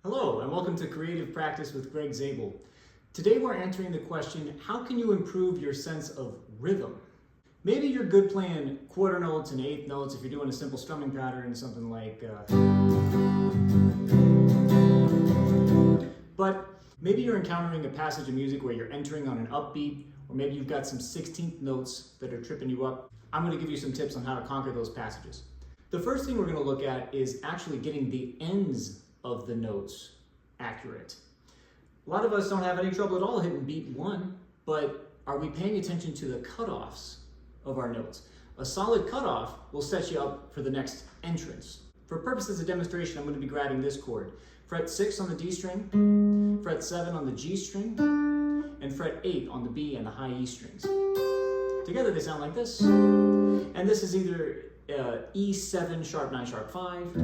Hello, and welcome to Creative Practice with Greg Zabel. Today we're answering the question, how can you improve your sense of rhythm? Maybe you're good playing quarter notes and eighth notes if you're doing a simple strumming pattern, something like... But maybe you're encountering a passage of music where you're entering on an upbeat, or maybe you've got some 16th notes that are tripping you up. I'm going to give you some tips on how to conquer those passages. The first thing we're going to look at is actually getting the ends of the notes accurate. A lot of us don't have any trouble at all hitting beat one, but are we paying attention to the cutoffs of our notes? A solid cutoff will set you up for the next entrance. For purposes of demonstration, I'm going to be grabbing this chord. Fret 6 on the D string, fret 7 on the G string, and fret 8 on the B and the high E strings. Together they sound like this. And this is either E7 sharp 9 sharp 5,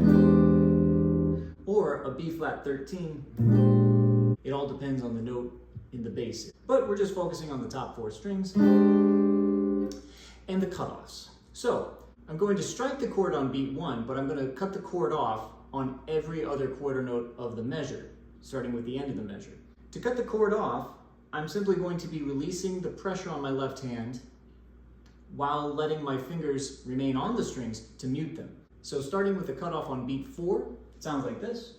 or a B flat 13. It all depends on the note in the bass. But we're just focusing on the top 4 strings and the cutoffs. So I'm going to strike the chord on beat 1, but I'm going to cut the chord off on every other quarter note of the measure, starting with the end of the measure. To cut the chord off, I'm simply going to be releasing the pressure on my left hand while letting my fingers remain on the strings to mute them. So starting with the cutoff on beat 4, it sounds like this.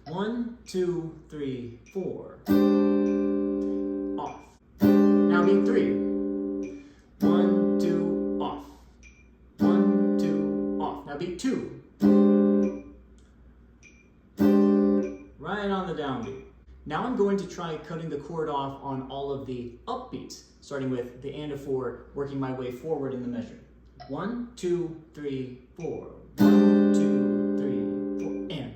1, 2, 3, 4. Off. Now beat 3. 1, 2, off. 1, 2, off. Now beat 2. Right on the downbeat. Now I'm going to try cutting the chord off on all of the upbeats, starting with the and of 4, working my way forward in the measure. 1, 2, 3, 4. 1, 2, 3, 4, and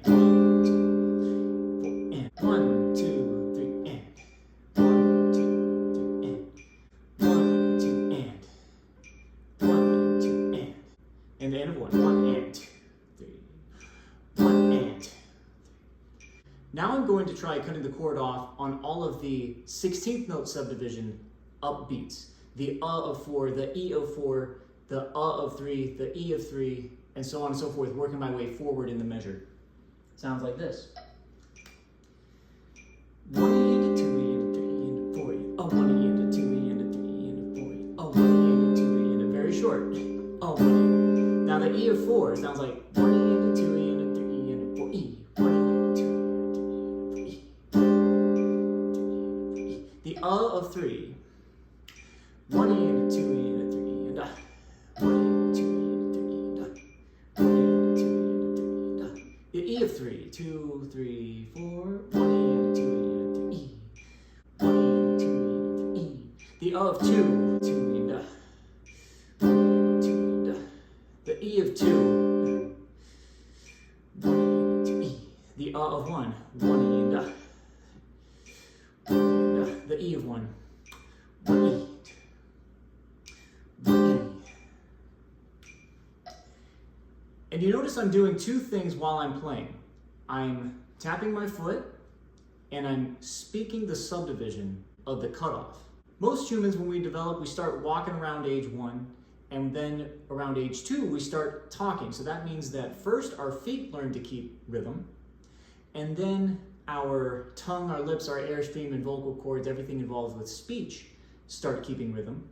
1, 2, 3, 4, and 1, 2, 3, and 1, 2, 3, and 1, 2, and the end of 1. 1 and 2, 3, 1 and 2. Now I'm going to try cutting the chord off on all of the 16th note subdivision upbeats. The of 4, the E of 4, the of 3, the E of 3, and so on and so forth, working my way forward in the measure. Sounds like this. 1 and a 2 and a 3 and a 4, a 1 and a 2 and a 3 and a 4, a 1 and a 2 and a very short, a 1. Now the E of 4 sounds like 1 and a 2 and a 3 and a 4, E, 1 and a 2 and a 3 and a 4, E. The of 3, 1 and a 2 and a 3 and a 1 and a 2 and a 3 and a 1 and a 2 and a 3 and a. The E of 3, 2, 3, 4, 1 and a 2 and a 3 E, 1 and a 2 and a 3 E. The of 2, 2 and a 1 and a 2 and a. The E of 2, 1 and a 2 E. The of 1, 1 and a 1 and a. The E of 1, 1 E. And you notice I'm doing two things while I'm playing. I'm tapping my foot and I'm speaking the subdivision of the cutoff. Most humans, when we develop, we start walking around age 1, and then around age 2, we start talking. So that means that first our feet learn to keep rhythm, and then our tongue, our lips, our airstream, and vocal cords, everything involved with speech, start keeping rhythm.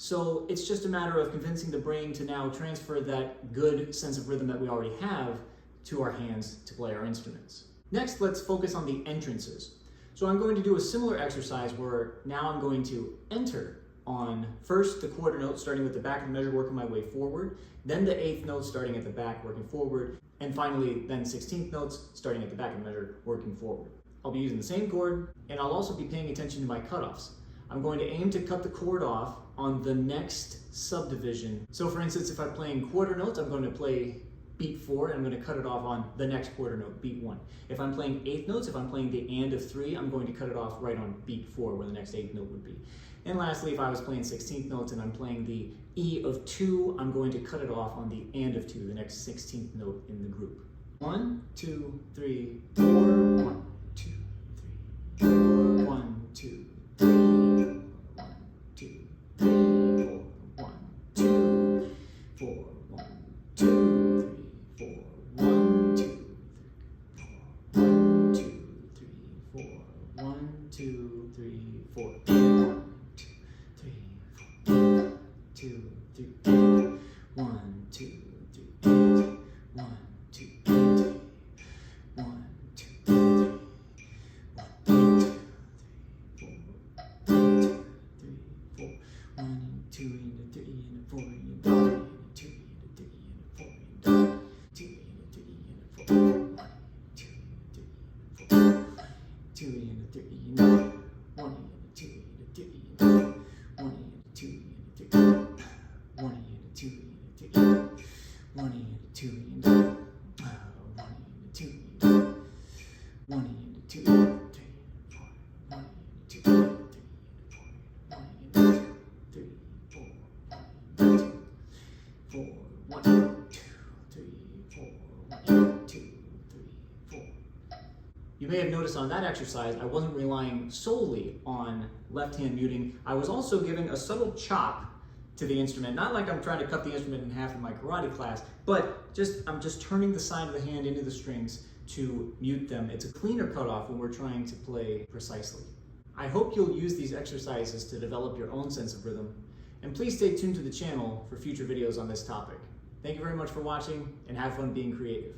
So it's just a matter of convincing the brain to now transfer that good sense of rhythm that we already have to our hands to play our instruments. Next, let's focus on the entrances. So I'm going to do a similar exercise where now I'm going to enter on first the quarter note, starting with the back of the measure, working my way forward, then the 8th note, starting at the back, working forward, and finally then 16th notes, starting at the back of the measure, working forward. I'll be using the same chord, and I'll also be paying attention to my cutoffs. I'm going to aim to cut the chord off on the next subdivision. So for instance, if I'm playing quarter notes, I'm going to play beat 4 and I'm going to cut it off on the next quarter note, beat 1. If I'm playing 8th notes, if I'm playing the and of 3, I'm going to cut it off right on beat 4 where the next 8th note would be. And lastly, if I was playing 16th notes and I'm playing the E of 2, I'm going to cut it off on the and of 2, the next 16th note in the group. 1, 2, 3, 4, 1, 2, 3, 4, 1, 2, 3, 1, 2, 3, 4, 1, 2, 4, 1, 2, 3, 4, 1, 2, 2, 3, 4. 1, 2, 3, 4. 2, 3, 1, 2, 3, 1, 2, 3. 1, 2, 3. 1, 2, 3, 4. 1, 2, and 3, and 4, and 2, and 3, and 4, and 2, and 3, and 4. 1, 2, and 3, and 4. 2 and 3 and 1 and 2 and 3 and 1 and 2 and 3 1 and 2 and 3 1 and 2 and 1 and 2 and 1 and 2 and 3 4 1 and 2 and 3 4 1 and 2 3 4 1 and 2 4 1 and 2 3 4 1 and 2 3 4. You may have noticed on that exercise, I wasn't relying solely on left-hand muting. I was also giving a subtle chop to the instrument, not like I'm trying to cut the instrument in half in my karate class, but I'm just turning the side of the hand into the strings to mute them. It's a cleaner cutoff when we're trying to play precisely. I hope you'll use these exercises to develop your own sense of rhythm, and please stay tuned to the channel for future videos on this topic. Thank you very much for watching, and have fun being creative.